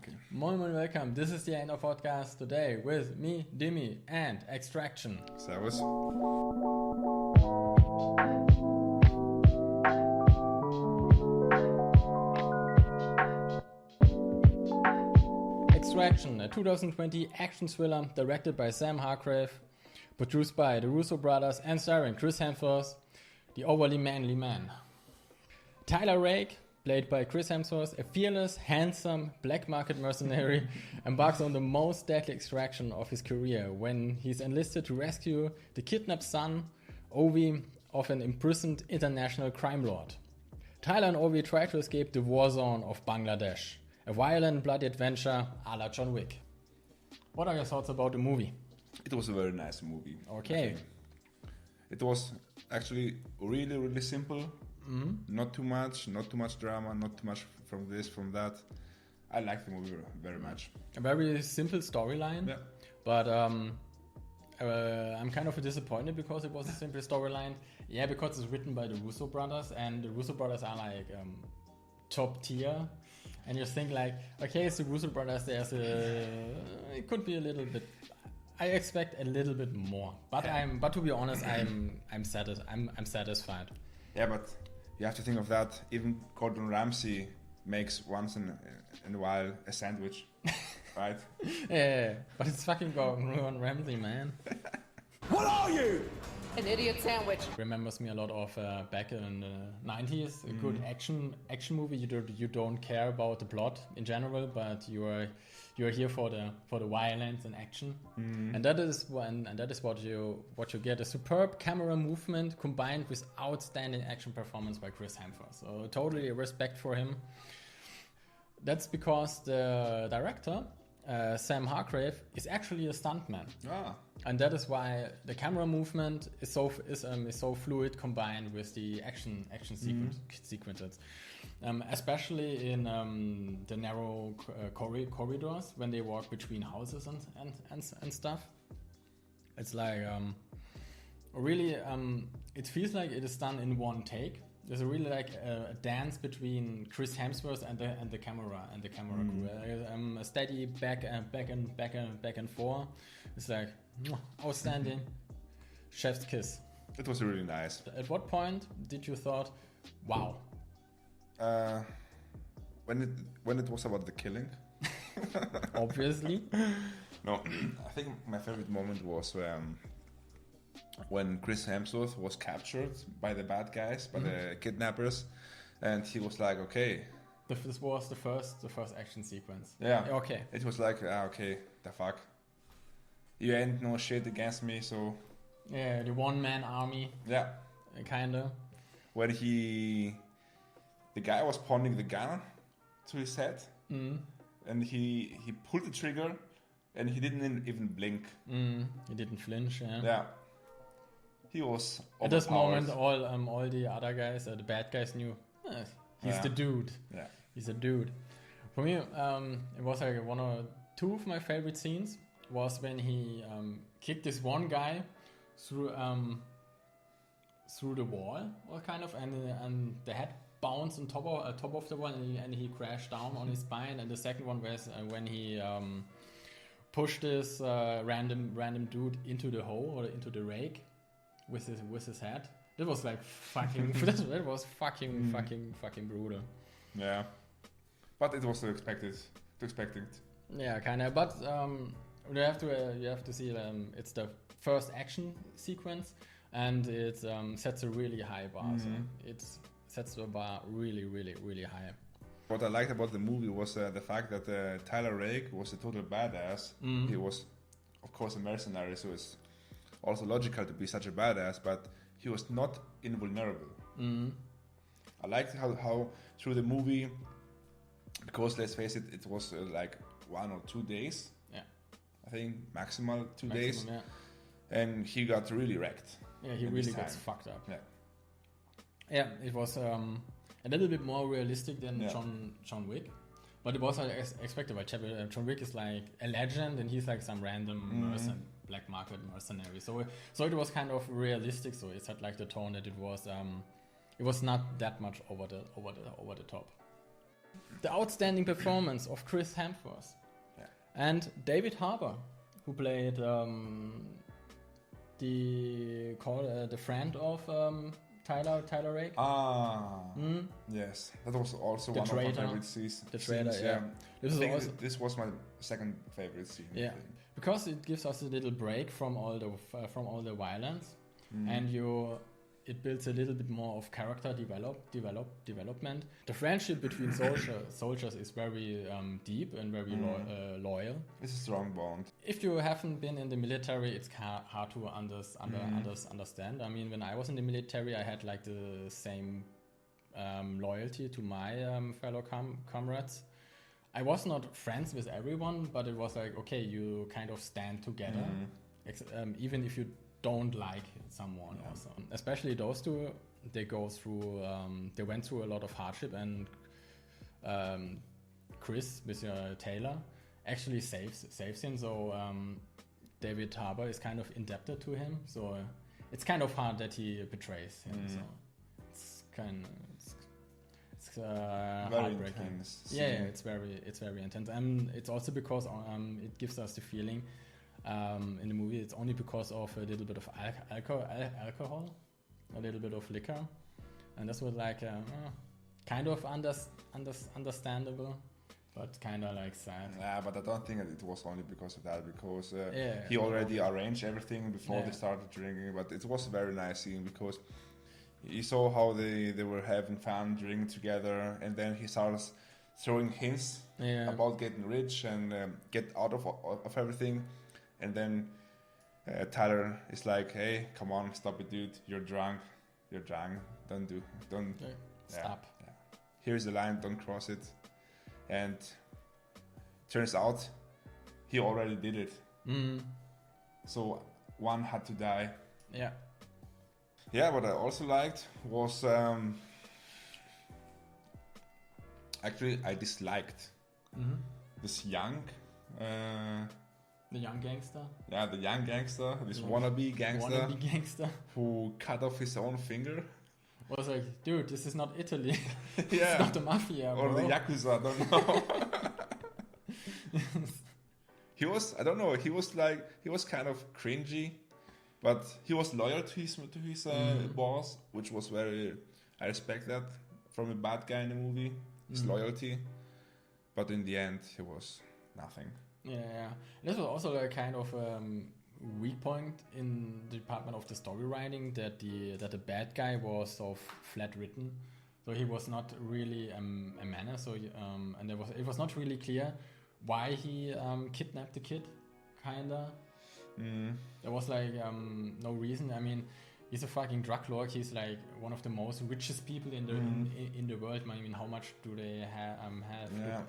Okay. Moin welcome. This is the Ande Podcast today with me, Dimi, and Extraction. Servus. Extraction, a 2020 action thriller directed by Sam Hargrave, produced by the Russo brothers and starring Chris Hemsworth, the overly manly man. Tyler Rake, played by Chris Hemsworth, a fearless, handsome, black market mercenary, embarks on the most deadly extraction of his career when he's enlisted to rescue the kidnapped son, Ovi, of an imprisoned international crime lord. Tyler and Ovi try to escape the war zone of Bangladesh, a violent, bloody adventure a la John Wick. What are your thoughts about the movie? It was a very nice movie. Okay. It was actually really, really simple. Mm-hmm. Not too much drama, not too much from this, from that. I like the movie very much. A very simple storyline, yeah. But I'm kind of disappointed because it was a simple storyline. Yeah, because it's written by the Russo brothers, and the Russo brothers are like top tier. And you think like, okay, it's the Russo brothers. It could be a little bit. I expect a little bit more, but yeah. But to be honest, I'm satisfied. Yeah, but you have to think of that. Even Gordon Ramsay makes once in a while a sandwich, right? Yeah, but it's fucking Gordon Ramsay, man. What are you? An idiot sandwich. Remembers me a lot of back in the 90s. A good action movie. You don't care about the plot in general, but you're here for the violence and action, and that is what you get: a superb camera movement combined with outstanding action performance by Chris Hemsworth. So totally respect for him. That's because the director Sam Hargrave is actually a stuntman, and that is why the camera movement is so fluid combined with the action sequences. Especially in the narrow corridors when they walk between houses and stuff. It's like really it feels like it is done in one take. There's really like a dance between Chris Hemsworth and the camera crew. A steady back and forth. It's like outstanding. Chef's kiss. It was really nice. At what point did you thought, wow? When it was about the killing. Obviously. No, I think my favorite moment was when Chris Hemsworth was captured by the bad guys, by the kidnappers, and he was like, okay. This was the first action sequence. Yeah. Okay. It was like, okay, the fuck. You ain't no shit against me, so. Yeah, the one-man army. Yeah. Kinda. When the guy was pointing the gun to his head, and he pulled the trigger, and he didn't even blink. He didn't flinch. Yeah. He was at this moment. All the other guys, the bad guys, knew he's the dude. Yeah, he's a dude. For me, it was like one or two of my favorite scenes. Was when he kicked this one guy through the wall, or kind of, and the head bounced on top of the wall, and he crashed down on his spine. And the second one was when he pushed this random dude into the hole or into the rake with his head. That was like fucking. that was fucking brutal. Yeah, but it was to expect it. Yeah, kind of. But you have to see it's the first action sequence, and it sets a really high bar. So it sets the bar really, really, really high. What I liked about the movie was the fact that Tyler Rake was a total badass. He was, of course, a mercenary, so it's also logical to be such a badass, but he was not invulnerable. I liked how through the movie, because let's face it, it was like 1 or 2 days. Yeah, I think maximal 2 days. Yeah. And he got really wrecked. Yeah, he really got fucked up. Yeah. Yeah, it was a little bit more realistic than John Wick, but it was expected by John Wick is like a legend, and he's like some random black market mercenary. So it was kind of realistic. So it had like the tone that it was not that much over the top. The outstanding performance of Chris Hemsworth and David Harbour, who played the friend of Tyler Rake. Yes, that was also one of my favorite scenes. The trailer, yeah. This was my second favorite scene. Yeah, because it gives us a little break from all the violence, and it builds a little bit more of character development. The friendship between soldiers is very deep and very loyal. It's a strong bond. If you haven't been in the military, it's hard to understand. I mean, when I was in the military, I had like the same loyalty to my fellow comrades. I was not friends with everyone, but it was like, okay, you kind of stand together, even if you don't like someone also. Especially those two, they went through a lot of hardship, and Chris with Taylor actually saves him. So David Harbour is kind of indebted to him. So it's kind of hard that he betrays him. So it's heartbreaking. Intense. Yeah, it's very intense, and it's also because it gives us the feeling. In the movie, it's only because of a little bit of alcohol, a little bit of liquor, and this was like kind of understandable, but kind of like sad. Yeah, but I don't think it was only because of that, because he already arranged everything before they started drinking. But it was a very nice scene because you saw how they were having fun drinking together, and then he starts throwing hints about getting rich and get out of everything. And then Tyler is like, "Hey, come on, stop it, dude. You're drunk. Don't stop. Yeah. Here's the line. Don't cross it." And turns out he already did it. So one had to die. Yeah. Yeah. What I also liked was actually I disliked this young. The young gangster? Yeah, the young gangster, this wannabe gangster who cut off his own finger. I was like, dude, this is not Italy. Yeah. It's not the mafia, or bro. the Yakuza, I don't know. He was kind of cringy, but he was loyal to his boss, which was I respect that from a bad guy in the movie, his loyalty. But in the end, he was nothing. Yeah. This was also a kind of weak point in the department of the story writing, that the bad guy was so flat written, so he was not really a menace. So and it was not really clear why he kidnapped the kid. Kinda. There was like no reason. I mean, he's a fucking drug lord. He's like one of the most richest people in the world. I mean, how much do they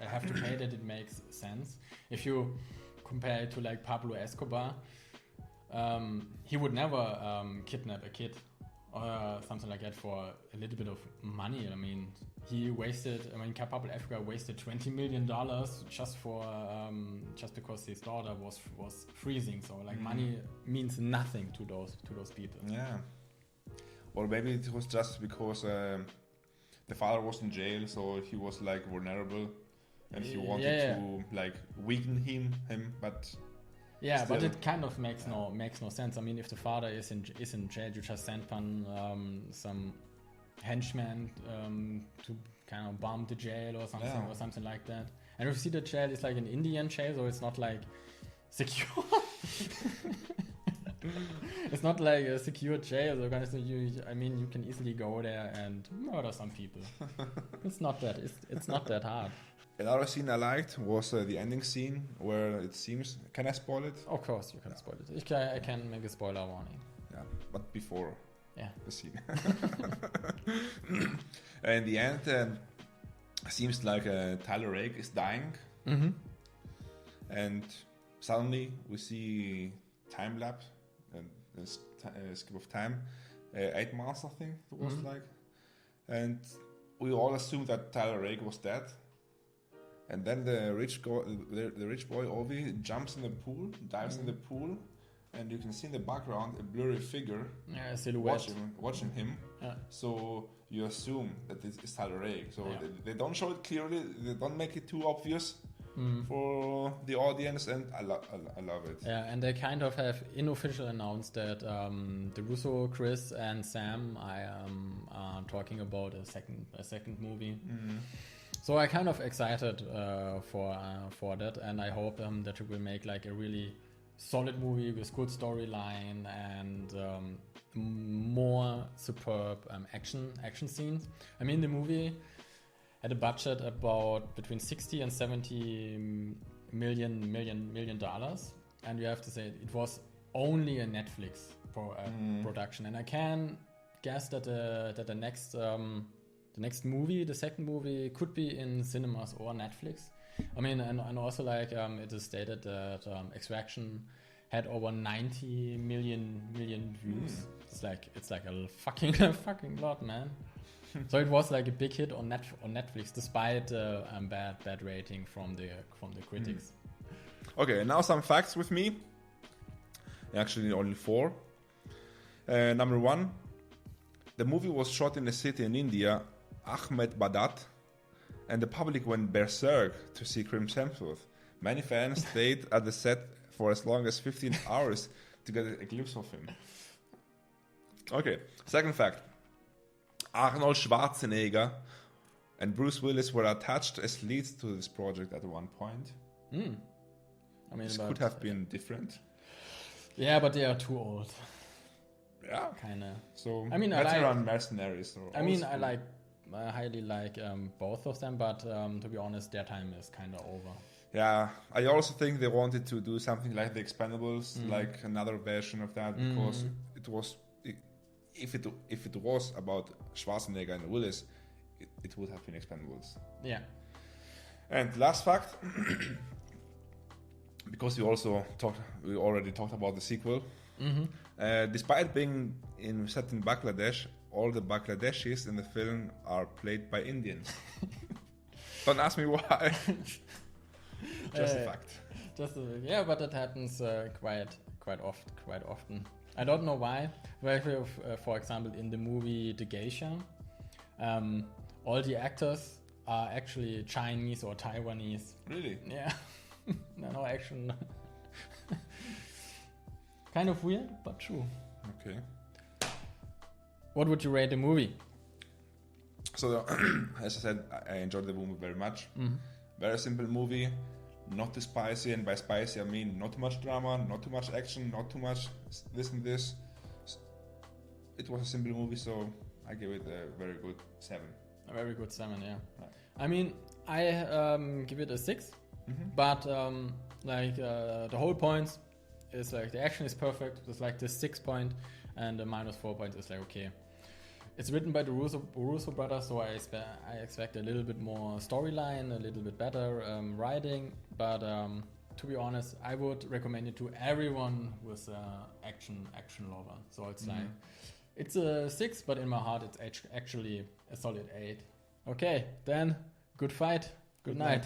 have to pay that it makes sense? If you compare it to like Pablo Escobar, he would never kidnap a kid or something like that for a little bit of money. I mean, Pablo Escobar wasted $20 million just because his daughter was freezing. So like money means nothing to those people. Yeah. Or maybe it was just because the father was in jail, so he was like vulnerable, and he wanted to like weaken him. But yeah, still, but it kind of makes no sense. I mean, if the father is in jail, you just send some henchmen to kind of bomb the jail or something like that. And you see the jail is like an Indian jail, so it's not like secure. It's not like a secure jail. So kind of you can easily go there and murder some people. It's not that hard. Another scene I liked was the ending scene where it seems. Can I spoil it? Of course, you can spoil it. I can make a spoiler warning. Yeah, but before the scene. In the end, seems like Tyler Rake is dying, and suddenly we see time lapse and skip of time, 8 months I think it was like, and we all assumed that Tyler Rake was dead. And then the rich boy Ovi jumps in the pool, dives in the pool, and you can see in the background a blurry figure silhouette watching him. Yeah. So you assume that it's Tyler Rake. So they don't show it clearly. They don't make it too obvious for the audience, and I love it. Yeah, and they kind of have unofficially announced that the Russo, Chris, and Sam are talking about a second movie. So I'm kind of excited for that, and I hope that it will make like a really solid movie with good storyline and more superb action scenes. I mean, the movie had a budget about between 60 and 70 million dollars, and you have to say it was only a Netflix production. And I can guess that the next movie, the second movie, could be in cinemas or Netflix. I mean, and also like it is stated that Extraction had over 90 million views. It's like a fucking lot, man. So it was like a big hit on Netflix, despite bad rating from the critics. Okay, now some facts with me. Actually, only 4. Number 1, the movie was shot in a city in India, Ahmedabad, and the public went berserk to see Chris Hemsworth. Many fans stayed at the set for as long as 15 hours to get a glimpse of him. Okay, second fact. Arnold Schwarzenegger and Bruce Willis were attached as leads to this project at one point. I mean, this could have been different. Yeah, but they are too old. Yeah, kind of. So I mean, veteran mercenaries. I highly like both of them, but to be honest, their time is kind of over. Yeah, I also think they wanted to do something like The Expendables, like another version of that, because it was. If it was about Schwarzenegger and Willis, it would have been Expendables. Yeah. And last fact, because we already talked about the sequel. Despite being set in Bangladesh, all the Bangladeshis in the film are played by Indians. Don't ask me why. Just a fact. But it happens quite often. I don't know why. But for example, in the movie The Geisha, all the actors are actually Chinese or Taiwanese. Really? Yeah. No action. Kind of weird, but true. Okay. What would you rate the movie? So, as I said, I enjoyed the movie very much. Very simple movie. Not too spicy, and by spicy I mean not too much drama, not too much action, not too much this and this. It was a simple movie, so I give it a very good 7. A very good 7, yeah. Right. I mean, I give it a 6, but the whole point is like the action is perfect. It's like the 6 point, and the -4 point is like okay. It's written by the Russo brothers, so I expect a little bit more storyline, a little bit better writing. But to be honest, I would recommend it to everyone with action lover. So it's like it's a 6, but in my heart it's actually a solid 8. Okay, then good fight, good night.